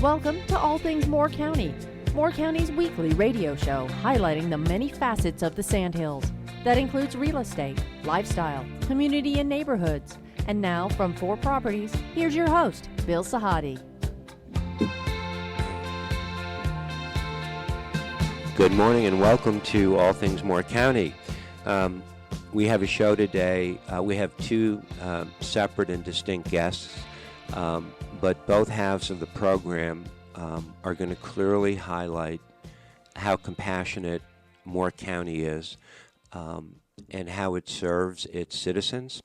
Welcome to All Things Moore County, Moore County's weekly radio show highlighting the many facets of the Sandhills. That includes real estate, lifestyle, community and neighborhoods. And now, from 4 Properties, here's your host, Bill Sahadi. Good morning and welcome to All Things Moore County. We have a show today. We have 2 separate and distinct guests, but both halves of the program are going to clearly highlight how compassionate Moore County is and how it serves its citizens.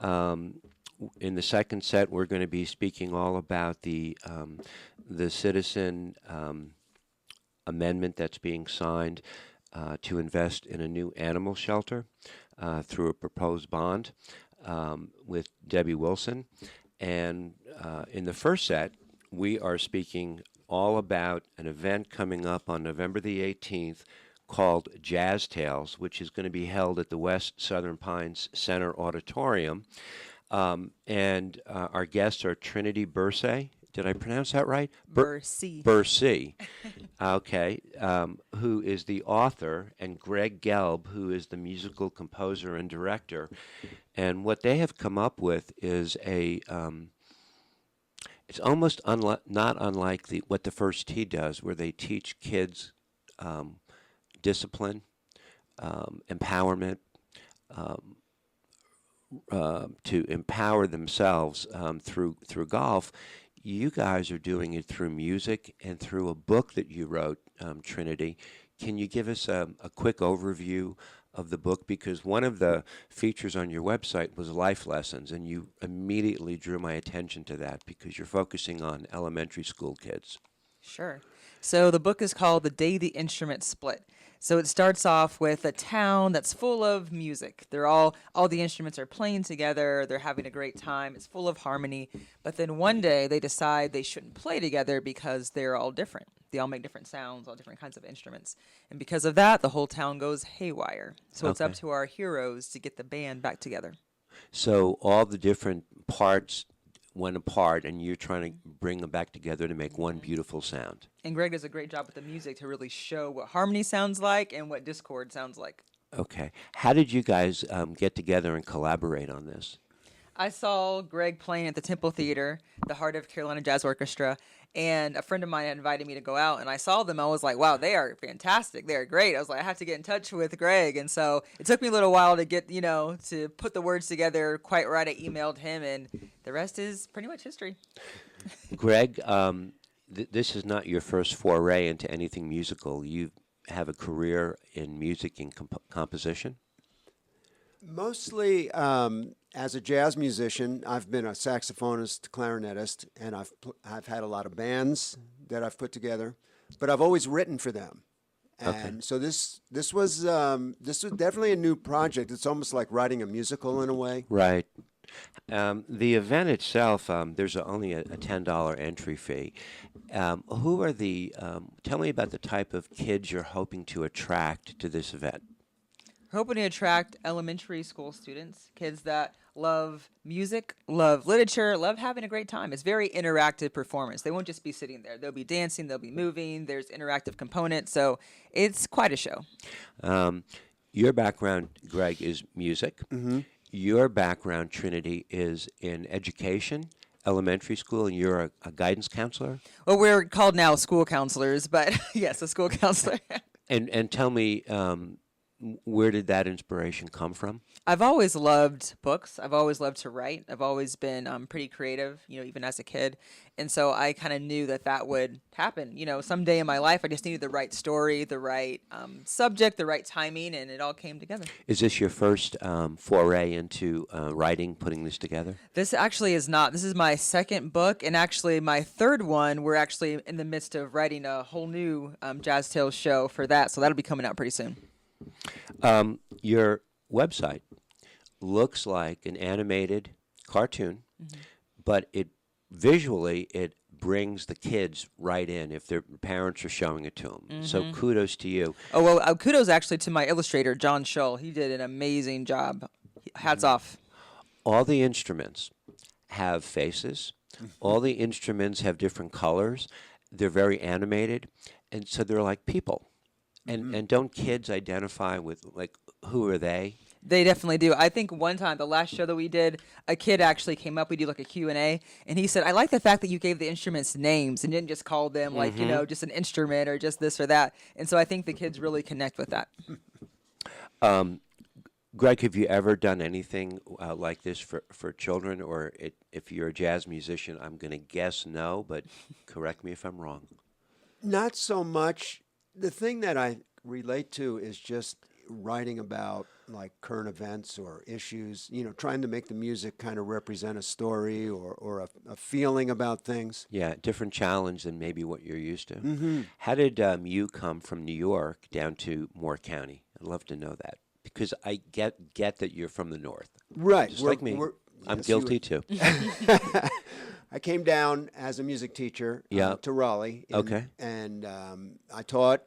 In the second set, we're going to be speaking all about the citizen amendment that's being signed to invest in a new animal shelter through a proposed bond with Debbie Wilson. And in the first set, we are speaking all about an event coming up on November the 18th called JazzTales, which is going to be held at the West Southern Pines Center Auditorium. And our guests are Trinity Bursey. Did I pronounce that right? Bursey. Bursey. Okay. Who is the author, and Gregg Gelb, who is the musical composer and director. And what they have come up with is it's almost not unlike what the First Tee does, where they teach kids discipline, empowerment, to empower themselves through golf. You guys are doing it through music and through a book that you wrote, Trinity. Can you give us a quick overview of the book? Because one of the features on your website was life lessons, and you immediately drew my attention to that because you're focusing on elementary school kids. Sure. So the book is called The Day the Instrument Split. So it starts off with a town that's full of music. All the instruments are playing together. They're having a great time. It's full of harmony. But then one day they decide they shouldn't play together because they're all different. They all make different sounds, all different kinds of instruments. And because of that, the whole town goes haywire. So It's up to our heroes to get the band back together. So all the different parts went apart, and you're trying to bring them back together to make one beautiful sound. And Gregg does a great job with the music to really show what harmony sounds like and what discord sounds like. Okay. How did you guys get together and collaborate on this? I saw Gregg playing at the Temple Theater, the Heart of Carolina Jazz Orchestra, and a friend of mine had invited me to go out, and I saw them. I was like, wow, they are fantastic. They're great. I was like, I have to get in touch with Gregg. And so it took me a little while to get, to put the words together quite right. I emailed him, and the rest is pretty much history. Gregg, this is not your first foray into anything musical. You have a career in music and composition? Mostly as a jazz musician. I've been a saxophonist, clarinetist, and I've had a lot of bands that I've put together, but I've always written for them. And so this was definitely a new project. It's almost like writing a musical in a way. Right. The event itself, there's only a $10 entry fee. Who are tell me about the type of kids you're hoping to attract to this event. We're hoping to attract elementary school students, kids that love music, love literature, love having a great time. It's very interactive performance. They won't just be sitting there. They'll be dancing, they'll be moving. There's interactive components, so it's quite a show. Your background, Gregg, is music. Mm-hmm. Your background, Trinity, is in education, elementary school, and you're a guidance counselor? Well, we're called now school counselors, but yes, a school counselor. And tell me, where did that inspiration come from? I've always loved books. I've always loved to write. I've always been pretty creative, even as a kid. And so I kind of knew that would happen. Someday in my life, I just needed the right story, the right subject, the right timing, and it all came together. Is this your first foray into writing, putting this together? This actually is not. This is my second book, and actually my third one. We're actually in the midst of writing a whole new JazzTales show for that, so that'll be coming out pretty soon. Your website looks like an animated cartoon, but it brings the kids right in if their parents are showing it to them. So kudos to you. Oh, well, kudos actually to my illustrator, John Shull. He did an amazing job. Hats off. All the instruments have faces. All the instruments have different colors. they're very animated, and so they're like people. And don't kids identify with, like, who are they? They definitely do. I think one time, the last show that we did, a kid actually came up. We do like a Q&A, and he said, "I like the fact that you gave the instruments names and didn't just call them like, just an instrument or just this or that." And so I think the kids really connect with that. Greg, have you ever done anything like this for children? Or if you're a jazz musician, I'm going to guess no, but correct me if I'm wrong. Not so much. The thing that I relate to is just writing about like current events or issues, trying to make the music kind of represent a story or a feeling about things. Yeah, different challenge than maybe what you're used to. How did you come from New York down to Moore County? I'd love to know that, because I get that you're from the north. Right. Just like me. I'm yes, guilty too. I came down as a music teacher to Raleigh. Okay. And I taught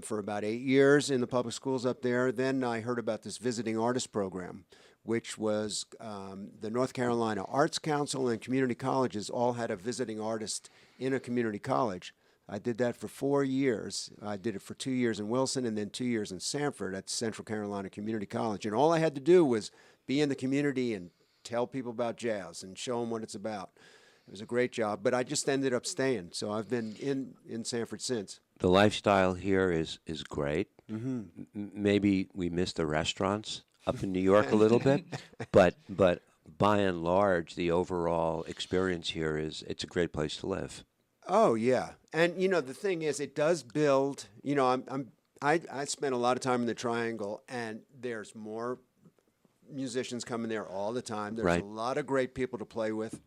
for about 8 years in the public schools up there. Then I heard about this visiting artist program, which was the North Carolina Arts Council and community colleges all had a visiting artist in a community college. I did that for 4 years. I did it for 2 years in Wilson and then 2 years in Sanford at Central Carolina Community College. And all I had to do was be in the community and tell people about jazz and show them what it's about. It was a great job, but I just ended up staying. So I've been in Sanford since. The lifestyle here is great. Maybe we miss the restaurants up in New York a little bit, but by and large, the overall experience here it's a great place to live. Oh yeah, and the thing is, it does build. I spent a lot of time in the Triangle, and there's more musicians coming there all the time. There's Right. a lot of great people to play with.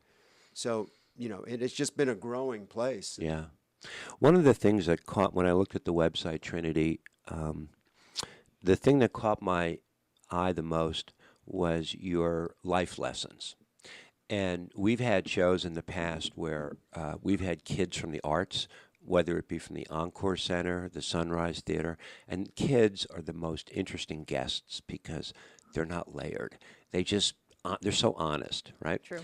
So, it's just been a growing place. Yeah. One of the things that caught, when I looked at the website, Trinity, the thing that caught my eye the most was your life lessons. And we've had shows in the past where we've had kids from the arts, whether it be from the Encore Center, the Sunrise Theater, and kids are the most interesting guests because they're not layered. They're so honest, right? True.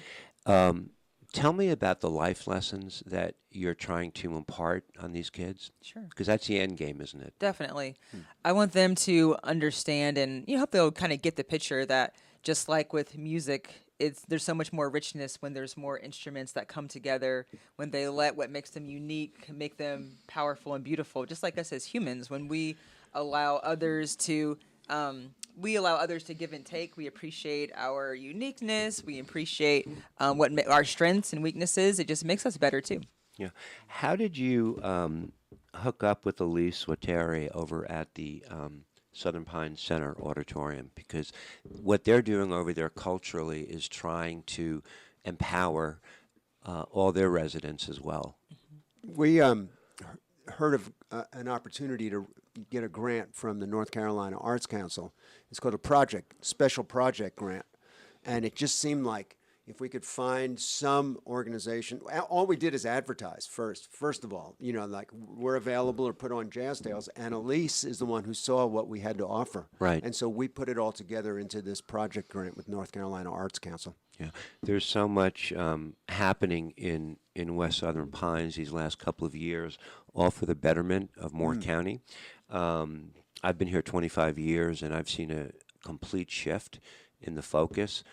Tell me about the life lessons that you're trying to impart on these kids. Sure. Because that's the end game, isn't it? Definitely. I want them to understand and hope they'll kind of get the picture that just like with music, there's so much more richness when there's more instruments that come together, when they let what makes them unique make them powerful and beautiful. Just like us as humans, when we allow others to give and take. We appreciate our uniqueness. We appreciate our strengths and weaknesses. It just makes us better too. Yeah. How did you hook up with Elise Wateri over at the Southern Pines Center Auditorium? Because what they're doing over there culturally is trying to empower all their residents as well. We heard of an opportunity to get a grant from the North Carolina Arts Council. It's called a special project grant. And it just seemed like if we could find some organization, all we did is advertise first of all, like we're available or put on JazzTales, and Elise is the one who saw what we had to offer. Right. And so we put it all together into this project grant with North Carolina Arts Council. Yeah. There's so much happening in West Southern Pines these last couple of years, all for the betterment of Moore County. I've been here 25 years, and I've seen a complete shift in the focus.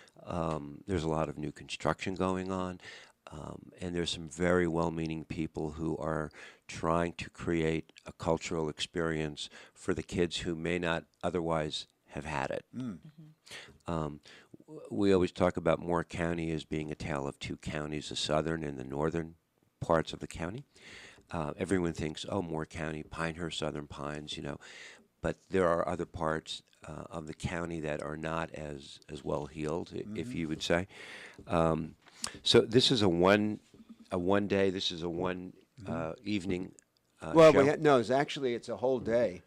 There's a lot of new construction going on, and there's some very well-meaning people who are trying to create a cultural experience for the kids who may not otherwise have had it. We always talk about Moore County as being a tale of two counties, the southern and the northern parts of the county. Everyone thinks, oh, Moore County, Pinehurst, Southern Pines, but there are other parts of the county that are not as well heeled, if you would say. So this is a one day. This is a one evening. Well, show. it's a whole day.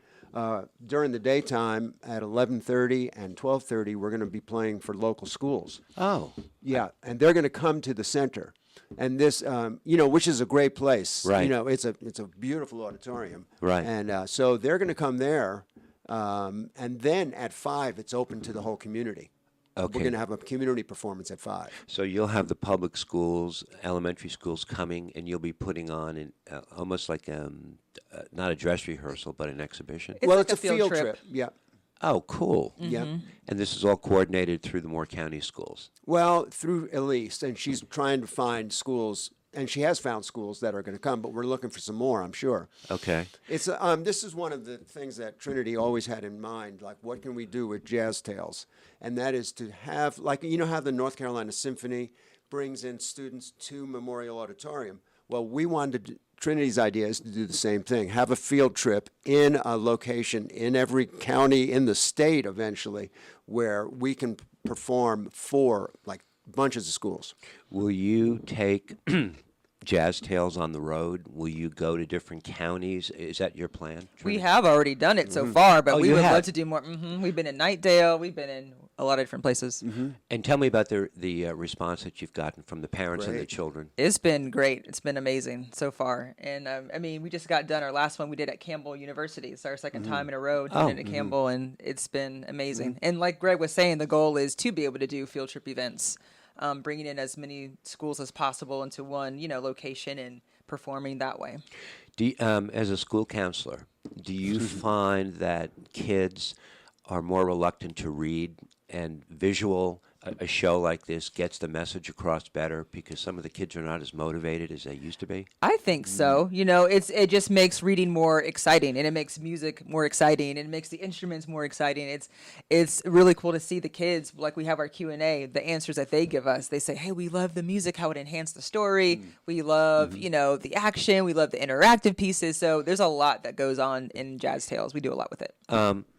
During the daytime at 11:30 and 12:30, we're going to be playing for local schools. Oh, Yeah, and they're going to come to the center, and this, which is a great place. Right. It's a beautiful auditorium. Right. And so they're going to come there, and then at 5, it's open to the whole community. Okay. We're going to have a community performance at 5. So you'll have the public schools, elementary schools coming, and you'll be putting on almost like not a dress rehearsal, but an exhibition. It's Well, like it's a a field field trip. trip. Yeah. Oh, cool. Yeah. And this is all coordinated through the Moore County schools. Well, through Elise, and she's trying to find schools, and she has found schools that are going to come, but we're looking for some more, I'm sure. Okay. It's this is one of the things that Trinity always had in mind, like what can we do with JazzTales? And that is to have, like, you know how the North Carolina Symphony brings in students to Memorial Auditorium? Well, we wanted to, Trinity's idea is to do the same thing, have a field trip in a location in every county in the state eventually where we can perform for, like, bunches of schools. Will you take JazzTales on the road? Will you go to different counties? Is that your plan? We Trinity? have already done it so far, but Oh, we you would have? love to do more. We've been in Nightdale. We've been in a lot of different places. And tell me about the response that you've gotten from the parents and the Great. children. It's been great. It's been amazing so far. And I mean, we just got done our last one we did at Campbell University. It's our second time in a row doing it at Campbell, and it's been amazing. And like Greg was saying, the goal is to be able to do field trip events, bringing in as many schools as possible into one, location and performing that way. As a school counselor, do you find that kids are more reluctant to read and visual? A show like this gets the message across better because some of the kids are not as motivated as they used to be? I think so. It just makes reading more exciting, and it makes music more exciting, and it makes the instruments more exciting. It's really cool to see the kids, like we have our Q&A, the answers that they give us. They say, hey, we love the music, how it enhanced the story. We love, the action. We love the interactive pieces. So there's a lot that goes on in JazzTales. We do a lot with it.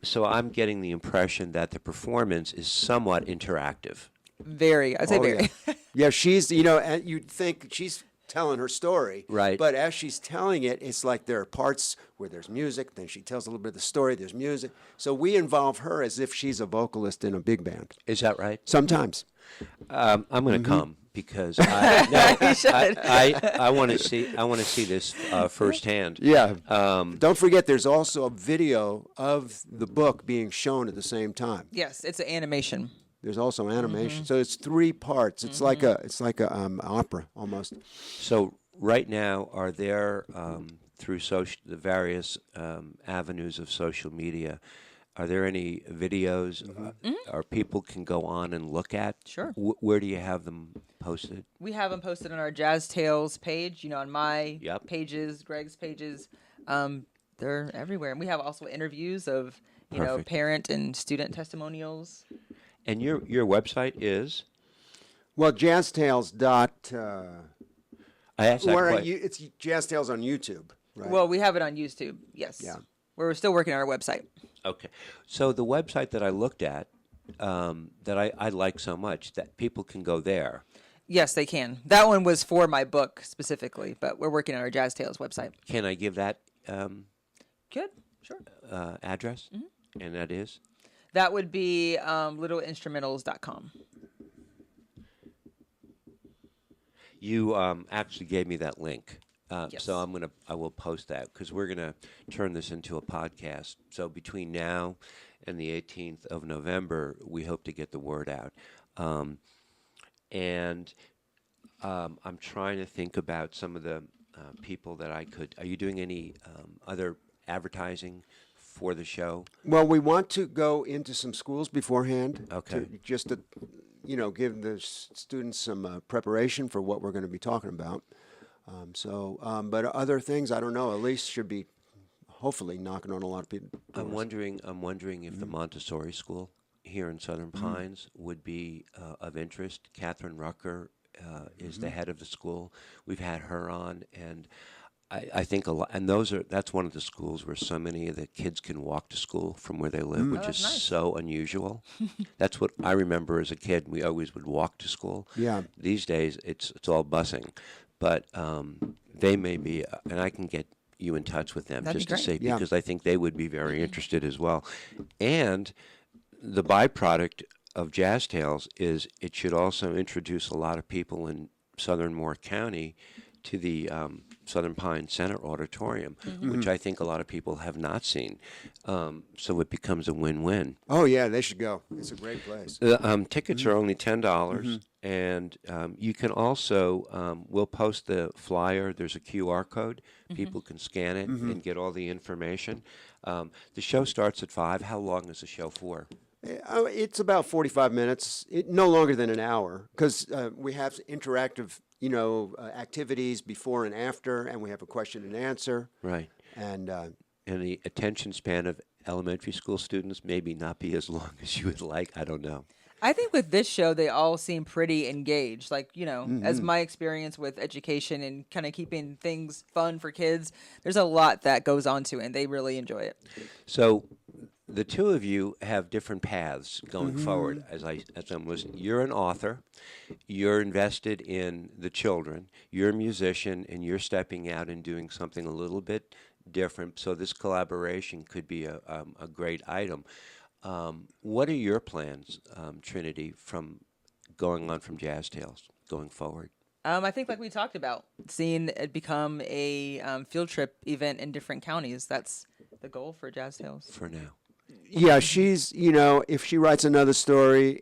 So I'm getting the impression that the performance is somewhat interactive. I'd say very. Yeah, yeah, she's, and you'd think she's telling her story. Right. But as she's telling it, it's like there are parts where there's music, then she tells a little bit of the story, there's music. So we involve her as if she's a vocalist in a big band. Is that right? Sometimes. I'm going to come because I want to see this firsthand. Yeah. Don't forget, there's also a video of the book being shown at the same time. Yes, it's an animation. There's also animation, so it's 3 parts. It's like a opera almost. So right now, are there through the various avenues of social media? Are there any videos or people can go on and look at? Sure. Where do you have them posted? We have them posted on our JazzTales page, on my pages, Greg's pages. They're everywhere. And we have also interviews of, Perfect. parent and student testimonials. And your website is? Well, JazzTales I asked that question. it's JazzTales on YouTube, right? Well, we have it on YouTube, yes. Yeah. We're still working on our website. Okay. So the website that I looked at, that I like so much, that people can go there. Yes, they can. That one was for my book specifically, but we're working on our JazzTales website. Can I give that Good, sure. address? And that is? That would be littleinstrumentals.com. You actually gave me that link. Yes. So I will post that because we're gonna turn this into a podcast. So between now and the 18th of November, we hope to get the word out. And I'm trying to think about some of the people that I could. Are you doing any other advertising for the show? Well, we want to go into some schools beforehand. Okay. Just to, give the students some preparation for what we're going to be talking about. But other things, I don't know. Elise should be hopefully knocking on a lot of people. I'm wondering if the Montessori school here in Southern Pines would be of interest. Catherine Rucker is the head of the school. We've had her on, and I think a lot. And that's one of the schools where so many of the kids can walk to school from where they live, which is nice. so unusual. That's what I remember as a kid. We always would walk to school. Yeah. These days, it's all busing. But they may be, and I can get you in touch with them That'd just be to say, great. because I think they would be very interested as well. And the byproduct of JazzTales is it should also introduce a lot of people in southern Moore County to the Southern Pines Center Auditorium, which I think a lot of people have not seen. So it becomes a win-win. Oh yeah, they should go. It's a great place. Tickets are only $10, and you can also, we'll post the flyer. There's a QR code. People can scan it and get all the information. The show starts at 5. How long is the show for? It's about 45 minutes, no longer than an hour, because we have interactive, activities before and after, and we have a question and answer. Right. And the attention span of elementary school students maybe not be as long as you would like. I don't know. I think with this show, they all seem pretty engaged. Like, as my experience with education and kind of keeping things fun for kids, there's a lot that goes on to it, and they really enjoy it. So the two of you have different paths going forward. As I'm listening, you're an author, you're invested in the children, you're a musician, and you're stepping out and doing something a little bit different. So this collaboration could be a great item. What are your plans, Trinity, from going on from JazzTales going forward? I think, like we talked about, seeing it become a field trip event in different counties. That's the goal for JazzTales. For now. yeah, she's if she writes another story,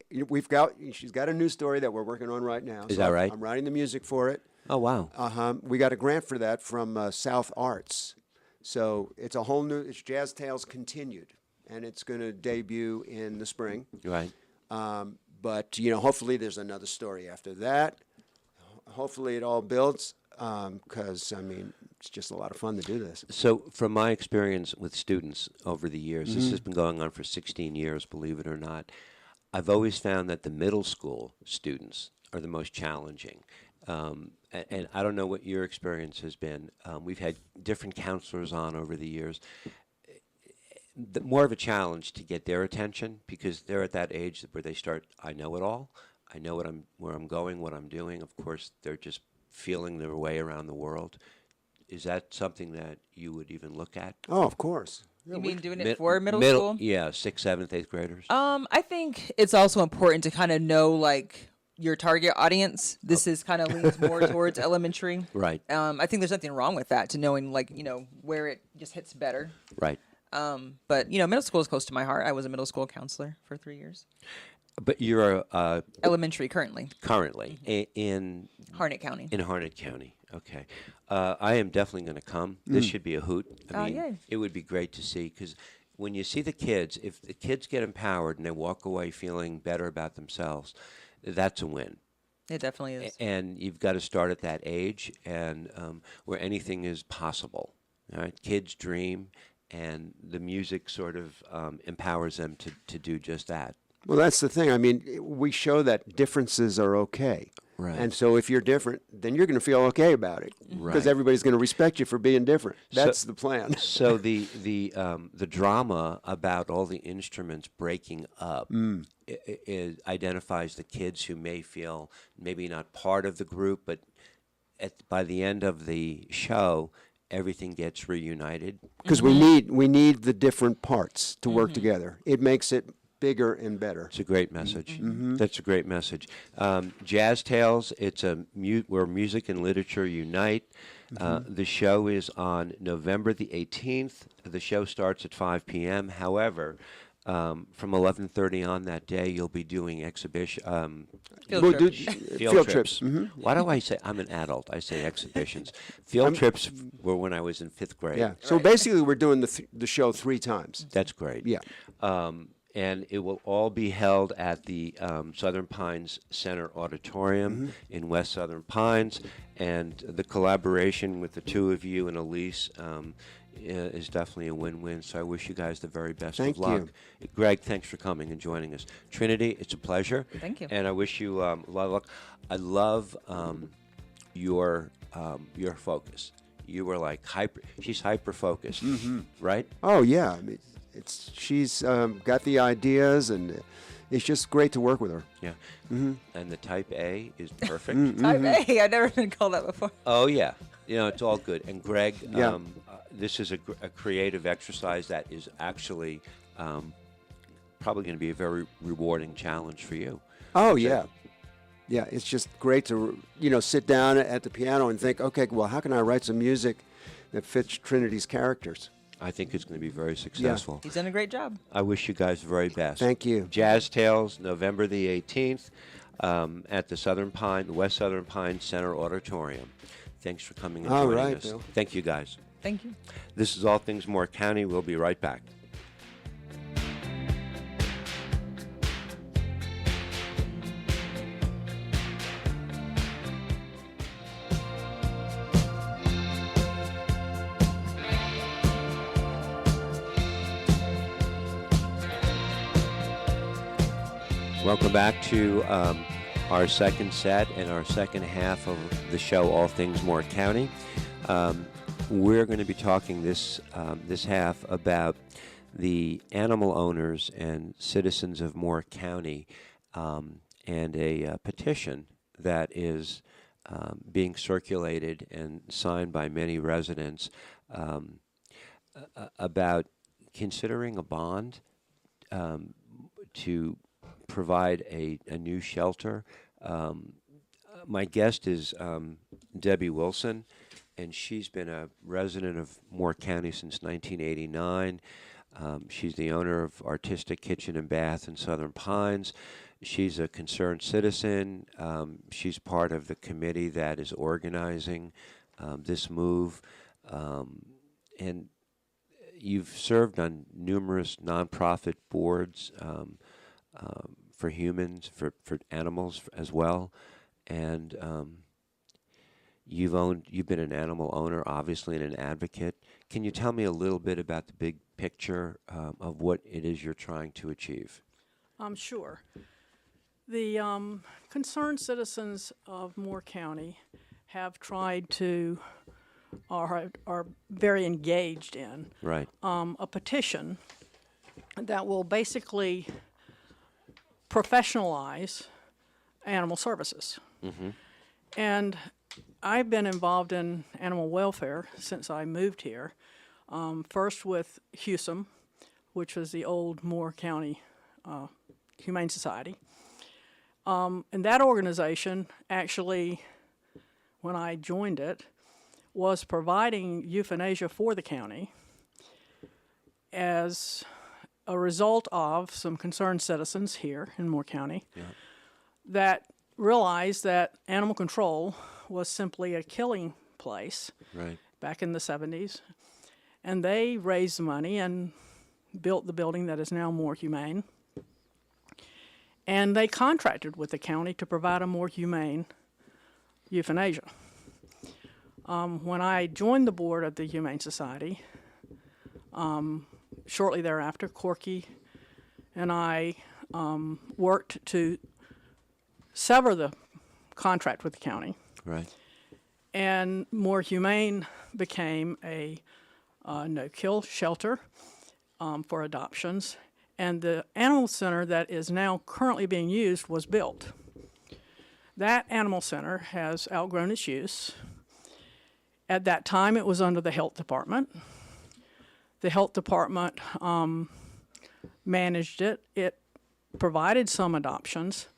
she's got a new story that we're working on right now. Is that right? I'm writing the music for it. Oh, wow. We got a grant for that from South Arts, so it's a whole new. It's JazzTales Continued, and it's going to debut in the spring. Right. But hopefully there's another story after that. Hopefully it all builds, because it's just a lot of fun to do this. So from my experience with students over the years, this has been going on for 16 years, believe it or not, I've always found that the middle school students are the most challenging. And I don't know what your experience has been. We've had different counselors on over the years. More of a challenge to get their attention, because they're at that age where they start, I know it all. I know where I'm going, what I'm doing. Of course, they're just feeling their way around the world. Is that something that you would even look at? Oh, of course. You mean doing it for middle school? Yeah, 6th, 7th, 8th graders. I think it's also important to kind of know, your target audience. This is kind of leans more towards elementary. Right. I think there's nothing wrong with that, to knowing, where it just hits better. Right. But, middle school is close to my heart. I was a middle school counselor for 3 years. But you're Elementary currently. In Harnett County. In Harnett County. Okay. I am definitely going to come. This should be a hoot. Yay. It would be great to see, because when you see the kids, if the kids get empowered and they walk away feeling better about themselves, that's a win. It definitely is. And you've got to start at that age, and where anything is possible. All right? Kids dream, and the music sort of empowers them to do just that. Well, that's the thing. We show that differences are okay. Right. And so if you're different, then you're going to feel okay about it. Right. Because everybody's going to respect you for being different. That's the plan. So the drama about all the instruments breaking up identifies the kids who may feel maybe not part of the group, but by the end of the show, everything gets reunited. Because we need the different parts to work together. It makes it bigger and better. It's a great message. That's a great message. JazzTales, it's where music and literature unite. The show is on November the 18th. The show starts at 5 p.m. However, from 11:30 on that day, you'll be doing exhibition. Field trips. Why do I say I'm an adult? I say exhibitions. Field trips were when I was in 5th grade. Yeah. So basically, we're doing the show 3 times. That's great. Yeah. And it will all be held at the Southern Pines Center Auditorium in West Southern Pines. And the collaboration with the two of you and Elise is definitely a win-win. So I wish you guys the very best Thank of luck. you. Greg, thanks for coming and joining us. Trinity, it's a pleasure. Thank you. And I wish you a lot of luck. I love your focus. You were like she's hyper-focused, right? Oh, yeah. She's got the ideas, and it's just great to work with her. Yeah. And the type A is perfect. Type A. I've never been called that before. Oh, yeah. It's all good. And Greg, Yeah. This is a creative exercise that is actually probably going to be a very rewarding challenge for you. Oh, So yeah. Yeah, it's just great to, sit down at the piano and think, okay, well, how can I write some music that fits Trinity's characters? I think it's going to be very successful. He's done a great job. I wish you guys the very best. Thank you. JazzTales, November the 18th, at the West Southern Pine Center Auditorium. Thanks for coming and All joining right, us. Bill. Thank you, guys. Thank you. This is All Things Moore County. We'll be right back. Welcome back to our second set and our second half of the show, All Things Moore County. We're going to be talking this half about the animal owners and citizens of Moore County and a petition that is being circulated and signed by many residents about considering a bond to provide a new shelter. My guest is Debbie Wilson, and she's been a resident of Moore County since 1989. She's the owner of Artistic Kitchen and Bath in Southern Pines. She's a concerned citizen. She's part of the committee that is organizing this move. And you've served on numerous nonprofit boards for humans, for animals as well, and you've been an animal owner, obviously, and an advocate. Can you tell me a little bit about the big picture of what it is you're trying to achieve? Sure. The concerned citizens of Moore County have tried to, are very engaged in, Right. a petition that will basically professionalize animal services. Mm-hmm. And I've been involved in animal welfare since I moved here, first with HUSM, which was the old Moore County Humane Society. And that organization actually, when I joined it, was providing euthanasia for the county as a result of some concerned citizens here in Moore County that realized that animal control was simply a killing place back in the 70s. And they raised the money and built the building that is now More Humane. And they contracted with the county to provide a more humane euthanasia. When I joined the board of the Humane Society, shortly thereafter, Corky and I worked to sever the contract with the county. Right. And More Humane became a no-kill shelter for adoptions. And the animal center that is now currently being used was built. That animal center has outgrown its use. At that time, it was under the health department. The health department managed it. It provided some adoptions.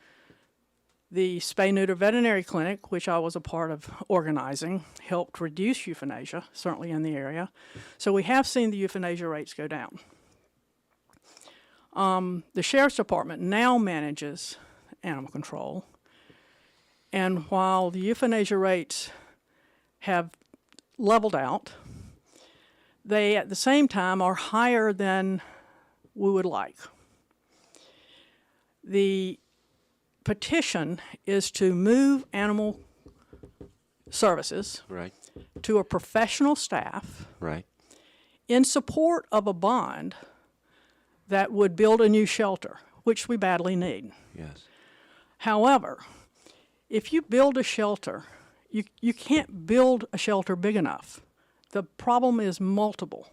The spay-neuter veterinary clinic, which I was a part of organizing, helped reduce euthanasia, certainly in the area. So we have seen the euthanasia rates go down. The sheriff's department now manages animal control. And while the euthanasia rates have leveled out, they at the same time are higher than we would like. The petition is to move animal services to a professional staff in support of a bond that would build a new shelter, which we badly need. Yes. However, if you build a shelter, you can't build a shelter big enough. The problem is multiple.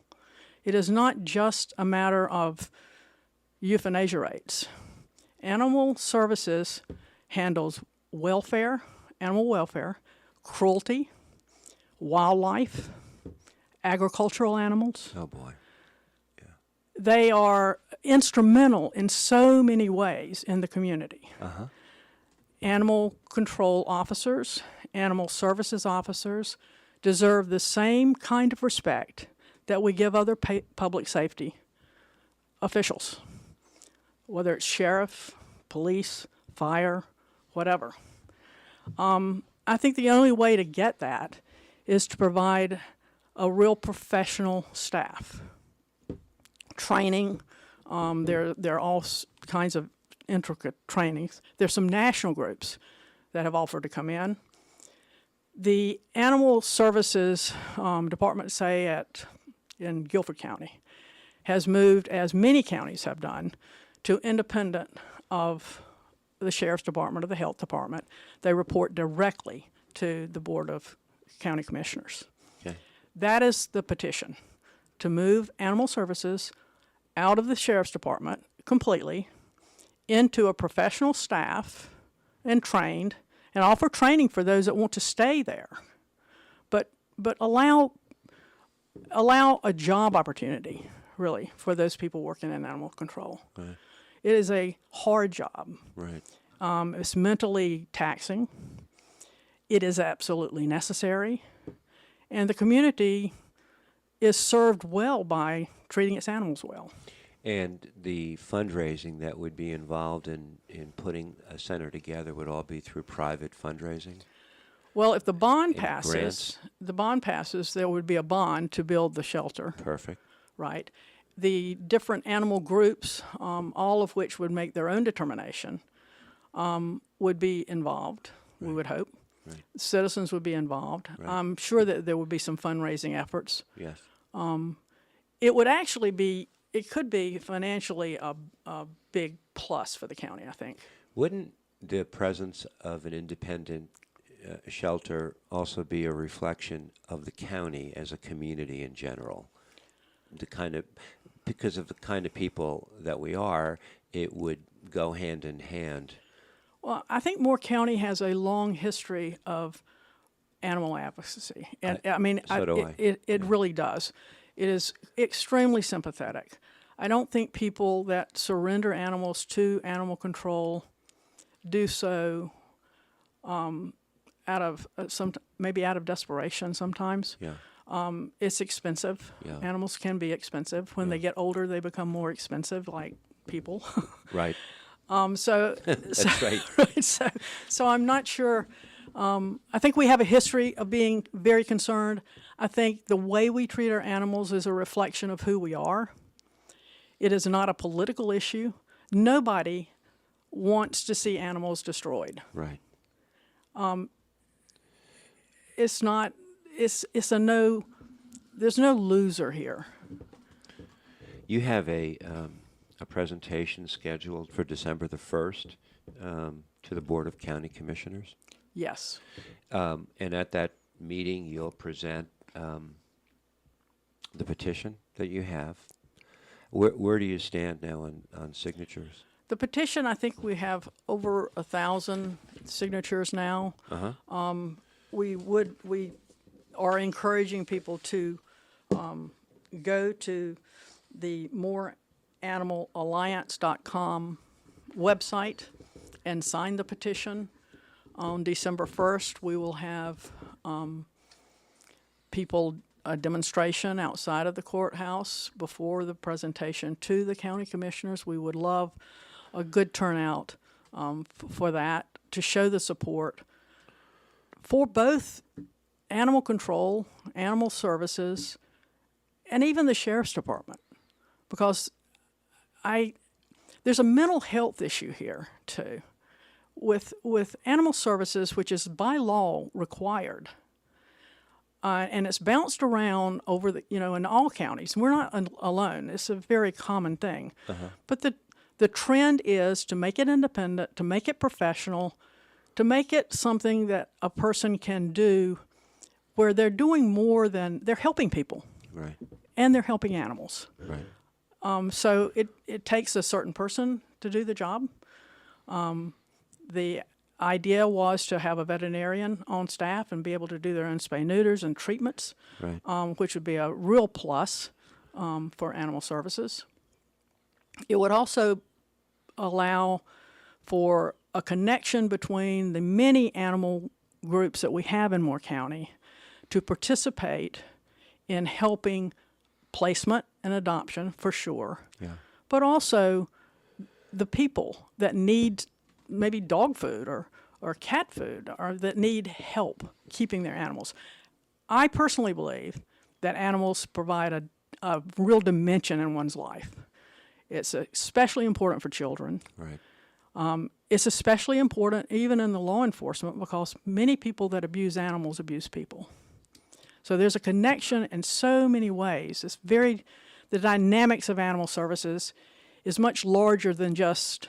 It is not just a matter of euthanasia rates. Animal services handles welfare, animal welfare, cruelty, wildlife, agricultural animals. Oh, boy. They are instrumental in so many ways in the community. animal control officers, animal services officers deserve the same kind of respect that we give other public safety officials, whether it's sheriff, police, fire, whatever. I think the only way to get that is to provide a real professional staff. Training, there are all kinds of intricate trainings. There's some national groups that have offered to come in. The animal services department, say in Guilford County, has moved, as many counties have done, to independent of the sheriff's department or the health department. They report directly to the Board of County Commissioners. Okay. That is the petition, to move animal services out of the sheriff's department completely into a professional staff and trained, and offer training for those that want to stay there, but allow a job opportunity, really, for those people working in animal control. Right. It is a hard job. Right. It's mentally taxing. It is absolutely necessary, and the community is served well by treating its animals well. And the fundraising that would be involved in putting a center together would all be through private fundraising? Well, if the bond And grants? passes, there would be a bond to build the shelter, Perfect. right? The different animal groups, all of which would make their own determination, would be involved, we would hope. Right. Citizens would be involved. Right. I'm sure that there would be some fundraising efforts. Yes. It would actually be, it could be financially a big plus for the county, I think. Wouldn't the presence of an independent shelter also be a reflection of the county as a community in general? Because of the kind of people that we are, it would go hand in hand. Well, I think Moore County has a long history of animal advocacy, and it really does. It is extremely sympathetic. I don't think people that surrender animals to animal control do so out of maybe out of desperation sometimes. Yeah. It's expensive. Yeah. Animals can be expensive. When they get older, they become more expensive, like people. Right. So That's right. right, so I'm not sure. I think we have a history of being very concerned. I think the way we treat our animals is a reflection of who we are. It is not a political issue. Nobody wants to see animals destroyed. Right. It's not. It's a no. There's no loser here. You have a presentation scheduled for December the 1st to the Board of County Commissioners. Yes. And at that meeting, you'll present the petition that you have. Where do you stand now on signatures? The petition, I think we have over 1,000 signatures now. Uh-huh. We are encouraging people to go to the moreanimalalliance.com website and sign the petition. On December 1st, we will have a demonstration outside of the courthouse before the presentation to the county commissioners. We would love a good turnout for that, to show the support for both animal control, animal services, and even the sheriff's department. Because there's a mental health issue here, too. With animal services, which is by law required, and it's bounced around over in all counties. We're not alone. It's a very common thing. Uh-huh. But the trend is to make it independent, to make it professional, to make it something that a person can do, where they're doing more than they're helping people, Right. and they're helping animals. Right. So it takes a certain person to do the job. The idea was to have a veterinarian on staff and be able to do their own spay-neuters and treatments, Right. Which would be a real plus for animal services. It would also allow for a connection between the many animal groups that we have in Moore County to participate in helping placement and adoption, for sure, but also the people that need maybe dog food or cat food, or that need help keeping their animals. I personally believe that animals provide a real dimension in one's life. It's especially important for children. Right. It's especially important even in the law enforcement, because many people that abuse animals abuse people. So there's a connection in so many ways. The dynamics of animal services is much larger than just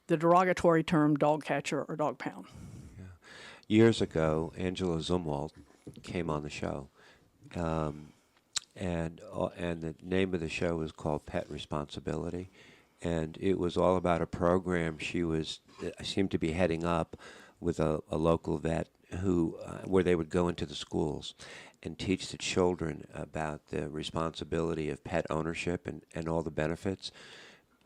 the derogatory term dog catcher or dog pound. Years ago, Angela Zumwalt came on the show, and the name of the show was called Pet Responsibility, and it was all about a program she seemed to be heading up with a local vet where they would go into the schools and teach the children about the responsibility of pet ownership and all the benefits,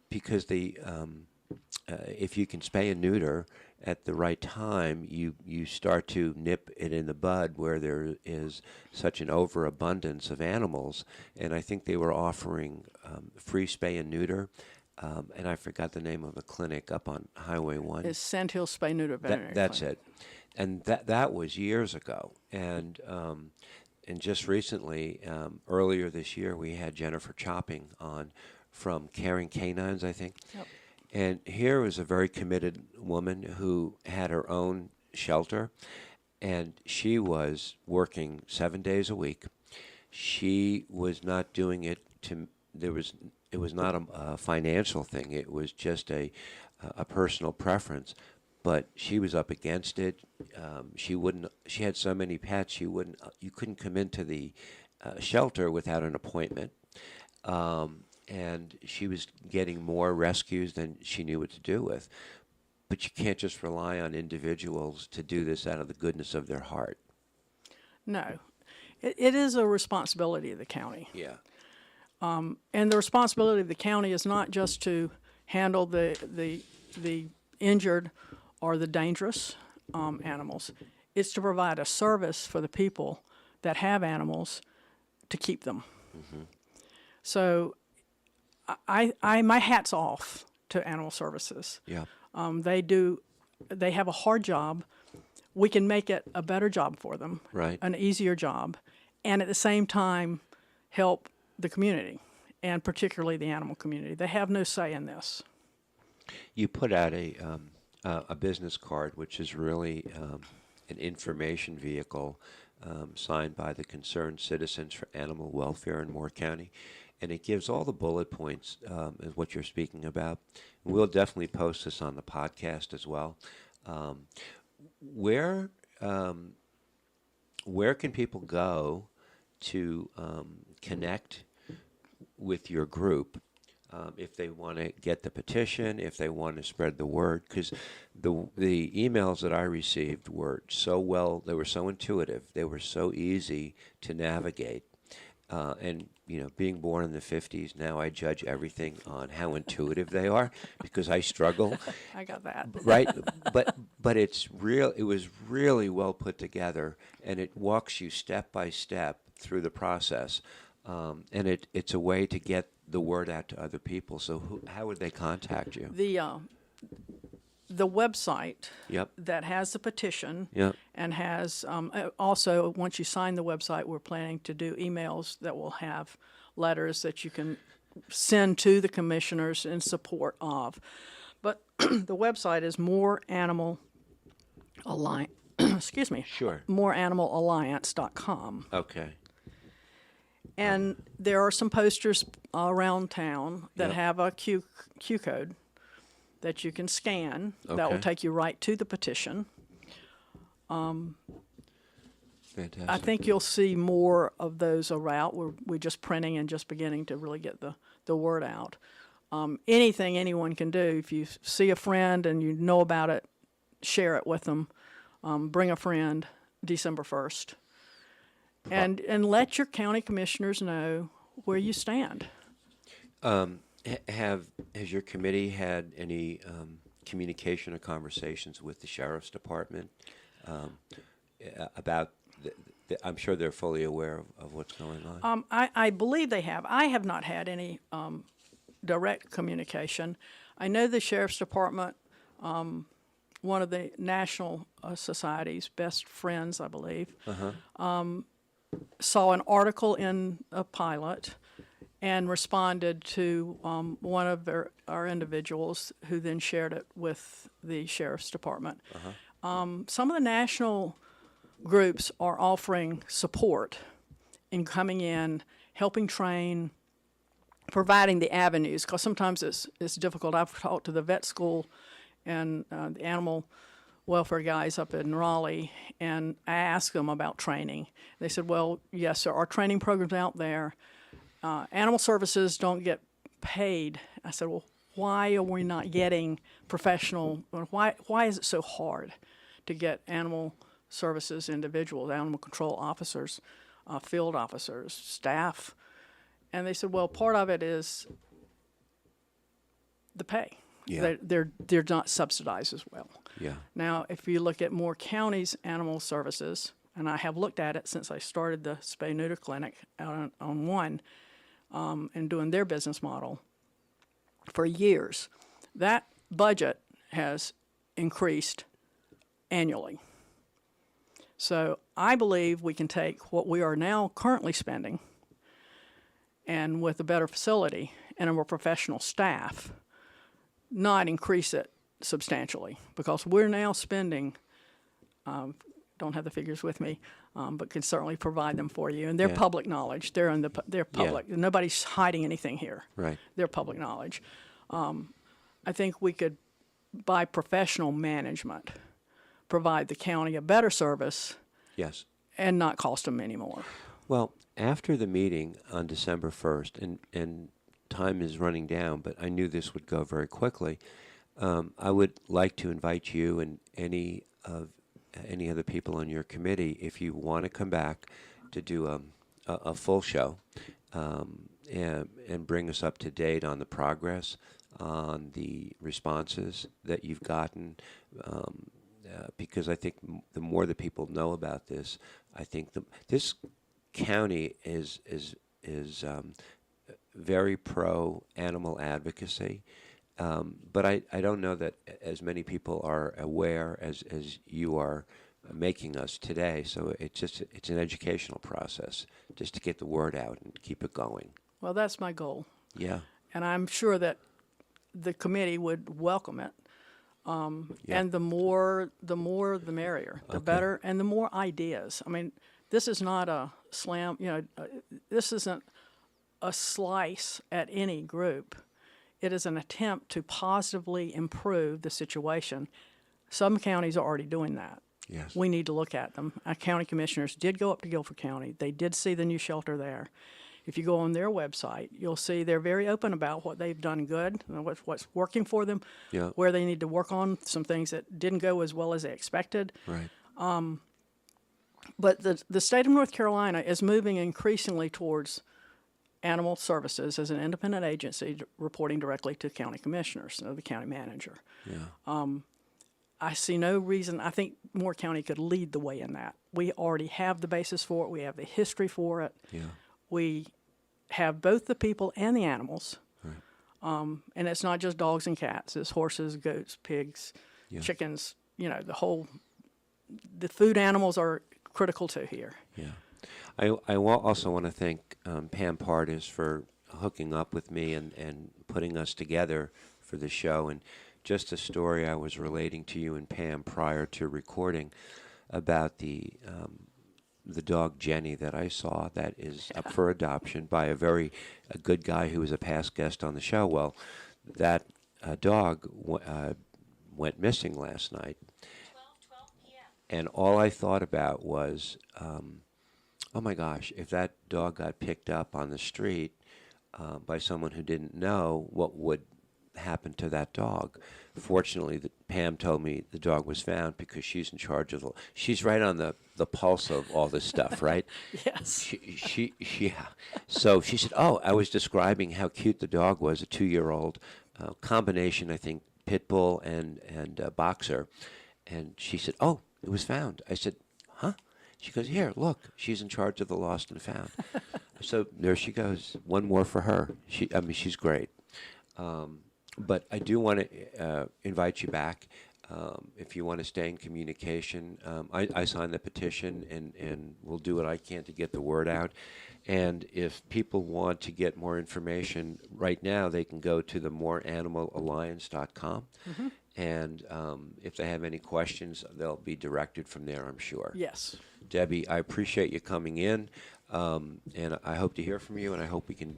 because if you can spay and neuter at the right time, you start to nip it in the bud where there is such an overabundance of animals. And I think they were offering free spay and neuter, and I forgot the name of the clinic up on Highway 1. It's Sand Hill Spay Neuter Veterinary That's Clinic. it. And that was years ago. And just recently, earlier this year, we had Jennifer Chopping on from Caring Canines, I think. Yep. And here was a very committed woman who had her own shelter, and she was working 7 days a week. She was not doing it it was not a financial thing. It was just a personal preference. But she was up against it. She had so many pets. You couldn't come into the shelter without an appointment. And she was getting more rescues than she knew what to do with. But you can't just rely on individuals to do this out of the goodness of their heart. No. It is a responsibility of the county. Yeah. And the responsibility of the county is not just to handle the injured or the dangerous animals. It's to provide a service for the people that have animals to keep them. Mm-hmm. So my hat's off to animal services. Yeah. They have a hard job. We can make it a better job for them, Right. an easier job, and at the same time help the community, and particularly the animal community. They have no say in this. You put out a business card, which is really an information vehicle signed by the Concerned Citizens for Animal Welfare in Moore County. And it gives all the bullet points of what you're speaking about. We'll definitely post this on the podcast as well. Where can people go to connect with your group if they want to get the petition, if they want to spread the word? Because the emails that I received were they were so intuitive, they were so easy to navigate. And being born in the 50s, now I judge everything on how intuitive they are, because I struggle. I got that. Right, but it's real. It was really well put together, and it walks you step by step through the process, and it's a way to get the word out to other people. So how would they contact you? The website Yep. that has the petition Yep. and has also, once you sign the website, we're planning to do emails that will have letters that you can send to the commissioners in support of. But the website is More Animal Alliance. Excuse me. Sure. MoreAnimalAlliance.com. Okay. And there are some posters around town that Yep. have a Q code that you can scan. That will Okay. take you right to the petition. Fantastic. I think you'll see more of those around. We're just printing and just beginning to really get the word out. Anything anyone can do. If you see a friend and you know about it, share it with them. Bring a friend December 1st. And let your county commissioners know where you stand. Has your committee had any communication or conversations with the sheriff's department about? I'm sure they're fully aware of what's going on. I believe they have. I have not had any direct communication. I know the Sheriff's Department, one of the National Society's best friends, I believe, saw an article in a Pilot and responded to one of our individuals who then shared it with the Sheriff's Department. Some of the national groups are offering support in coming in, helping train, providing the avenues, because sometimes it's difficult. I've talked to the vet school and the animal welfare guys up in Raleigh, and I asked them about training. They said, well, yes, there are training programs out there. Animal services don't get paid. I said, well, why are we not getting professional, why is it so hard to get animal services individuals, animal control officers, field officers, staff? And they said, well, part of it is the pay. Yeah. They're not subsidized as well. Yeah. Now, if you look at Moore County's animal services, and I have looked at it since I started the spay-neuter clinic out on one, and doing their business model for years, that budget has increased annually. So I believe we can take what we are now currently spending, and with a better facility and a more professional staff, not increase it substantially, because we're now spending, don't have the figures with me, but can certainly provide them for you. And they're public knowledge. They're public. Nobody's hiding anything here. Right. They're public knowledge. I think we could, by professional management, provide the county a better service. Yes. And not cost them any more. Well, after the meeting on December 1st, and time is running down, but I knew this would go very quickly, I would like to invite you and any other people on your committee, if you want to come back, to do a full show and bring us up to date on the progress, on the responses that you've gotten, because I think the more that people know about this, I think this county is very pro animal advocacy, but I don't know that as many people are aware as you are making us today. So it's an educational process just to get the word out and keep it going. Well, that's my goal. Yeah. And I'm sure that the committee would welcome it. And the more the merrier, the better, and the more ideas. I mean, this is not a slam, this isn't a slice at any group. It is an attempt to positively improve the situation. Some counties are already doing that. Yes. We need to look at them. Our county commissioners did go up to Guilford County. They did see the new shelter there. If you go on their website, you'll see they're very open about what they've done good, what's working for them, where they need to work on some things that didn't go as well as they expected. Right. But the state of North Carolina is moving increasingly towards animal services as an independent agency reporting directly to county commissioners, the county manager. Yeah. I see no reason. I think Moore County could lead the way in that. We already have the basis for it. We have the history for it. Yeah. We have both the people and the animals. Right. And it's not just dogs and cats. It's horses, goats, pigs, chickens. The food animals are critical too here. Yeah. I also want to thank Pam Pardis for hooking up with me and putting us together for the show. And just a story I was relating to you and Pam prior to recording about the dog Jenny that I saw that is up for adoption by a good guy who was a past guest on the show. Well, that dog went missing last night. 12 p.m. And all I thought about was, oh my gosh, if that dog got picked up on the street by someone who didn't know, what would happen to that dog? Fortunately, Pam told me the dog was found because she's in charge of she's right on the pulse of all this stuff, right? Yes. Yeah. So she said, oh, I was describing how cute the dog was, a 2-year-old combination, I think, pit bull and boxer. And she said, "Oh, it was found." I said, "Huh?" She goes, "Here, look. She's in charge of the lost and found." So there she goes. One more for her. She's great. But I do want to invite you back. If you want to stay in communication, I signed the petition, and we'll do what I can to get the word out. And if people want to get more information right now, they can go to the moreanimalalliance.com. Mm-hmm. And if they have any questions, they'll be directed from there, I'm sure. Yes. Debbie, I appreciate you coming in, and I hope to hear from you, and I hope we can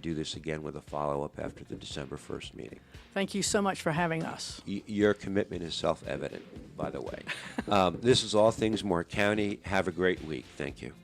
do this again with a follow-up after the December 1st meeting. Thank you so much for having us. Your commitment is self-evident, by the way. This is All Things Moore County. Have a great week. Thank you.